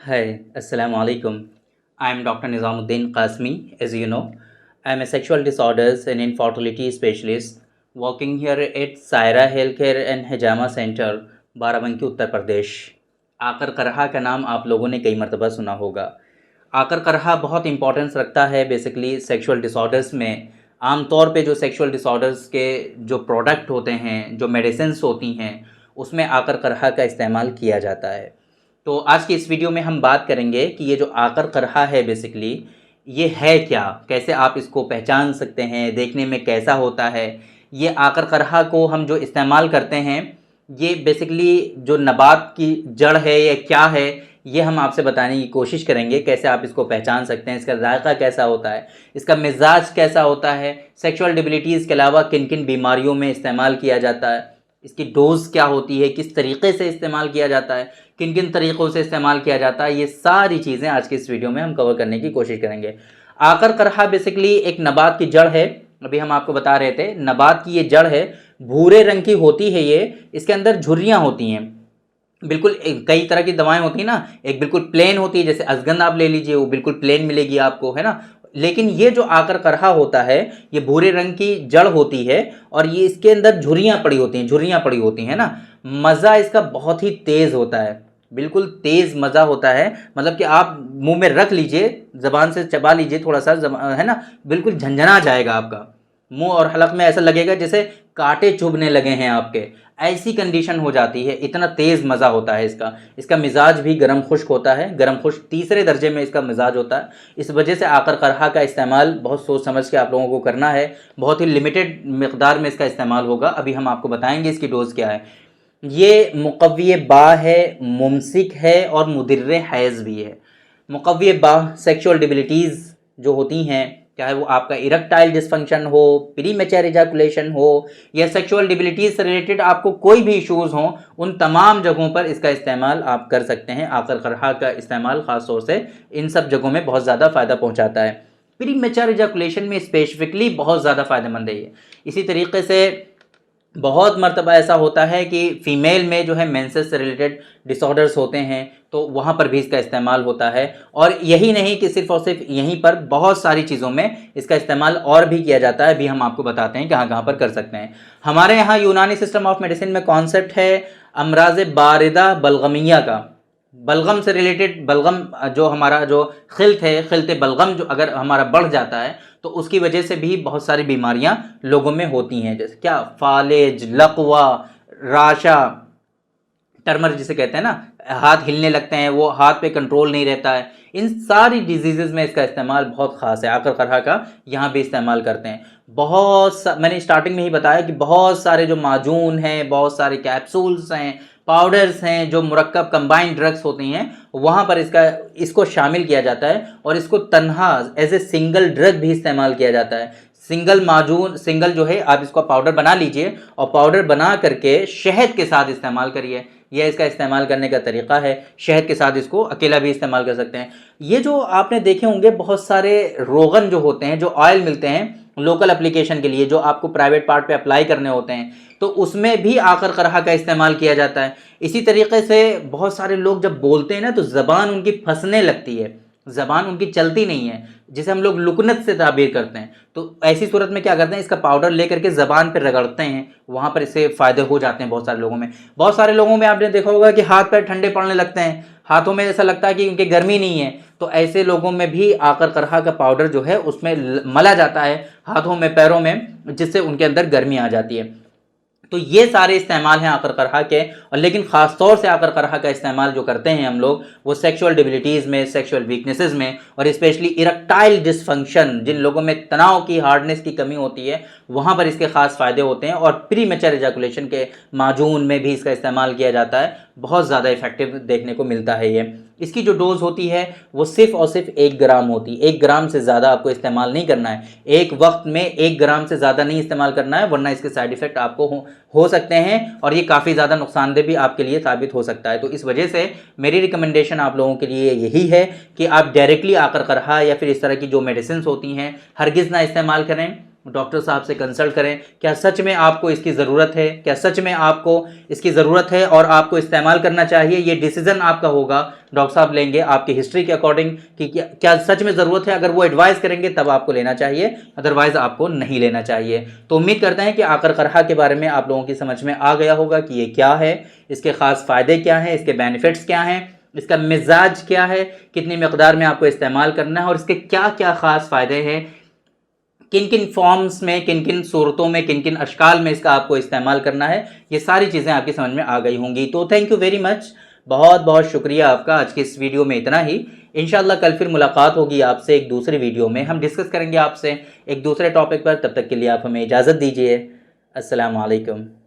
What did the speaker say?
Hi, Assalamu alaikum. I am Dr. Nizamuddin Qasmi. As you know, I am a sexual disorders and infertility specialist working here at Saira Healthcare and Hijama Center, Barabanki Uttar Pradesh. आकर करहा का नाम आप लोगों ने कई मरतबा सुना होगा। आकर करहा बहुत इंपॉर्टेंस रखता है बेसिकली सेक्सुअल डिसऑर्डर्स में। आम तौर पे जो सेक्सुअल डिसऑर्डर्स के जो प्रोडक्ट होते हैं, जो मेडिसिन्स होती हैं, उसमें आकर करहा का इस्तेमाल किया जाता है। तो आज की इस वीडियो में हम बात करेंगे कि ये जो आकर करहा है बेसिकली ये है क्या, कैसे आप इसको पहचान सकते हैं, देखने में कैसा होता है। ये आकर करहा को हम जो इस्तेमाल करते हैं ये बेसिकली जो नबात की जड़ है या क्या है, ये हम आपसे बताने की कोशिश करेंगे। कैसे आप इसको पहचान सकते हैं, इसका जायका कैसा होता है, इसका मिजाज कैसा होता है, सेक्सुअल डिबिलिटीज़ के अलावा किन किन बीमारियों में इस्तेमाल किया जाता है, इसकी डोज क्या होती है, किस तरीके से इस्तेमाल किया जाता है, किन किन तरीक़ों से इस्तेमाल किया जाता है, ये सारी चीज़ें आज की इस वीडियो में हम कवर करने की कोशिश करेंगे। आकर करहा बेसिकली एक नबात की जड़ है। अभी हम आपको बता रहे थे नबात की ये जड़ है, भूरे रंग की होती है ये। इसके अंदर झुर्रियाँ होती हैं। बिल्कुल कई तरह की दवाएं होती हैं ना, एक बिल्कुल प्लेन होती है, जैसे अजगंध आप ले लीजिए, वो बिल्कुल प्लेन मिलेगी आपको, है ना। लेकिन ये जो आकर करहा होता है ये भूरे रंग की जड़ होती है और ये इसके अंदर झुर्रियाँ पड़ी होती हैं, झुर्रियाँ पड़ी होती हैं ना। मज़ा इसका बहुत ही तेज़ होता है, बिल्कुल तेज़ मज़ा होता है। मतलब कि आप मुंह में रख लीजिए, ज़बान से चबा लीजिए थोड़ा सा, है ना, बिल्कुल झंझना जाएगा आपका मुंह और हलक में। ऐसा लगेगा जैसे कांटे चुभने लगे हैं आपके, ऐसी कंडीशन हो जाती है। इतना तेज़ मज़ा होता है इसका। इसका मिजाज भी गर्म खुश्क होता है, गर्म खुश्क तीसरे दर्जे में इसका मिजाज होता है। इस वजह से आकर करहा का इस्तेमाल बहुत सोच समझ के आप लोगों को करना है। बहुत ही लिमिटेड मिकदार में इसका इस्तेमाल होगा। अभी हम आपको बताएंगे इसकी डोज़ क्या है। ये मुक़व्वी बा है, मुमसिक है और मुदिर्र हैज़ भी है। मुक़व्वी बा सेक्सुअल डिबिलिटीज़ जो होती हैं, चाहे वो आपका इरेक्टाइल डिसफंक्शन हो, प्रीमेच्योर इजैकुलेशन हो या सेक्सुअल डिबिलिटीज से रिलेटेड आपको कोई भी इश्यूज़ हों, उन तमाम जगहों पर इसका इस्तेमाल आप कर सकते हैं। आकर करहा का इस्तेमाल ख़ास तौर से इन सब जगहों में बहुत ज़्यादा फ़ायदा पहुंचाता है। प्रीमेच्योर इजैकुलेशन में स्पेसिफिकली बहुत ज़्यादा फ़ायदेमंद है ये। इसी तरीके से बहुत मर्तबा ऐसा होता है कि फ़ीमेल में जो है मेंसेस से रिलेटेड डिसऑर्डर्स होते हैं, तो वहाँ पर भी इसका इस्तेमाल होता है। और यही नहीं कि सिर्फ़ और सिर्फ यहीं पर, बहुत सारी चीज़ों में इसका इस्तेमाल और भी किया जाता है। अभी हम आपको बताते हैं कहाँ कहाँ पर कर सकते हैं। हमारे यहाँ यूनानी सिस्टम ऑफ मेडिसिन में कॉन्सेप्ट है अमराज बारिदा बलगमिया का। बलगम से रिलेटेड, बलगम जो हमारा जो खिल्त है, खिल्त बलगम जो अगर हमारा बढ़ जाता है तो उसकी वजह से भी बहुत सारी बीमारियां लोगों में होती हैं। जैसे क्या, फालेज, लकवा, राशा, टर्मर जिसे कहते हैं ना, हाथ हिलने लगते हैं, वो हाथ पे कंट्रोल नहीं रहता है। इन सारी डिजीज़ में इसका इस्तेमाल बहुत ख़ास है। आकर करहा का यहाँ भी इस्तेमाल करते हैं। मैंने स्टार्टिंग में ही बताया कि बहुत सारे जो माजून हैं, बहुत सारे कैप्सूल्स हैं, पाउडर्स हैं, जो मुरक्कब कंबाइंड ड्रग्स होती हैं, वहाँ पर इसको शामिल किया जाता है और इसको तन्हा एज ए सिंगल ड्रग भी इस्तेमाल किया जाता है। सिंगल माजून, सिंगल जो है, आप इसको पाउडर बना लीजिए और पाउडर बना करके शहद के साथ इस्तेमाल करिए। यह इसका इस्तेमाल करने का तरीका है। शहद के साथ इसको अकेला भी इस्तेमाल कर सकते हैं। ये जो आपने देखे होंगे बहुत सारे रोगन जो होते हैं, जो ऑयल मिलते हैं लोकल एप्लीकेशन के लिए, जो आपको प्राइवेट पार्ट पे अप्लाई करने होते हैं, तो उसमें भी आकर करहा का इस्तेमाल किया जाता है। इसी तरीके से बहुत सारे लोग जब बोलते हैं ना तो ज़बान उनकी फंसने लगती है, ज़बान उनकी चलती नहीं है, जिसे हम लोग लुकनत से ताबीर करते हैं। तो ऐसी सूरत में क्या करते हैं, इसका पाउडर लेकर के ज़बान पर रगड़ते हैं, वहाँ पर इससे फ़ायदे हो जाते हैं बहुत सारे लोगों में। बहुत सारे लोगों में आपने देखा होगा कि हाथ पैर ठंडे पड़ने लगते हैं, हाथों में ऐसा लगता है कि उनकी गर्मी नहीं है। तो ऐसे लोगों में भी आकर करहा का पाउडर जो है उसमें मला जाता है हाथों में, पैरों में, जिससे उनके अंदर गर्मी आ जाती है। तो ये सारे इस्तेमाल हैं आकर करहा के। और लेकिन ख़ास तौर से आकर करहा का इस्तेमाल जो करते हैं हम लोग, वो सेक्सुअल डिबिलिटीज़ में, सेक्सुअल वीकनेसेस में, और स्पेशली इरेक्टाइल डिसफंक्शन, जिन लोगों में तनाव की, हार्डनेस की कमी होती है, वहाँ पर इसके ख़ास फ़ायदे होते हैं। और प्रीमेच्योर इजैकुलेशन के माजून में भी इसका इस्तेमाल किया जाता है। बहुत ज़्यादा इफेक्टिव देखने को मिलता है ये। इसकी जो डोज़ होती है वो सिर्फ और सिर्फ 1 ग्राम होती है। 1 ग्राम से ज़्यादा आपको इस्तेमाल नहीं करना है। एक वक्त में 1 ग्राम से ज़्यादा नहीं इस्तेमाल करना है, वरना इसके साइड इफ़ेक्ट आपको हो सकते हैं और ये काफ़ी ज़्यादा नुकसानदेह भी आपके लिए साबित हो सकता है। तो इस वजह से मेरी रिकमेंडेशन आप लोगों के लिए यही है कि आप डायरेक्टली आकर करहा या फिर इस तरह की जो मेडिसिन होती हैं हरगिज़ ना इस्तेमाल करें। डॉक्टर साहब से कंसल्ट करें, क्या सच में आपको इसकी ज़रूरत है, क्या सच में आपको इसकी ज़रूरत है और आपको इस्तेमाल करना चाहिए। ये डिसीज़न आपका होगा, डॉक्टर साहब लेंगे आपकी हिस्ट्री के अकॉर्डिंग कि क्या सच में ज़रूरत है। अगर वो एडवाइस करेंगे तब आपको लेना चाहिए, अदरवाइज़ आपको नहीं लेना चाहिए। तो उम्मीद करते हैं कि आकर करहा के बारे में आप लोगों की समझ में आ गया होगा कि ये क्या है, इसके ख़ास फ़ायदे क्या हैं, इसके बेनिफिट्स क्या हैं, इसका मिजाज क्या है, कितनी मकदार में आपको इस्तेमाल करना है और इसके क्या क्या ख़ास फ़ायदे हैं, किन किन फॉर्म्स में, किन किन सूरतों में, किन किन अशकाल में इसका आपको इस्तेमाल करना है। ये सारी चीज़ें आपकी समझ में आ गई होंगी। तो थैंक यू वेरी मच, बहुत बहुत शुक्रिया आपका। आज की इस वीडियो में इतना ही। इंशाल्लाह कल फिर मुलाकात होगी आपसे एक दूसरी वीडियो में, हम डिस्कस करेंगे आपसे एक दूसरे टॉपिक पर। तब तक के लिए आप हमें इजाज़त दीजिए। अस्सलाम वालेकुम।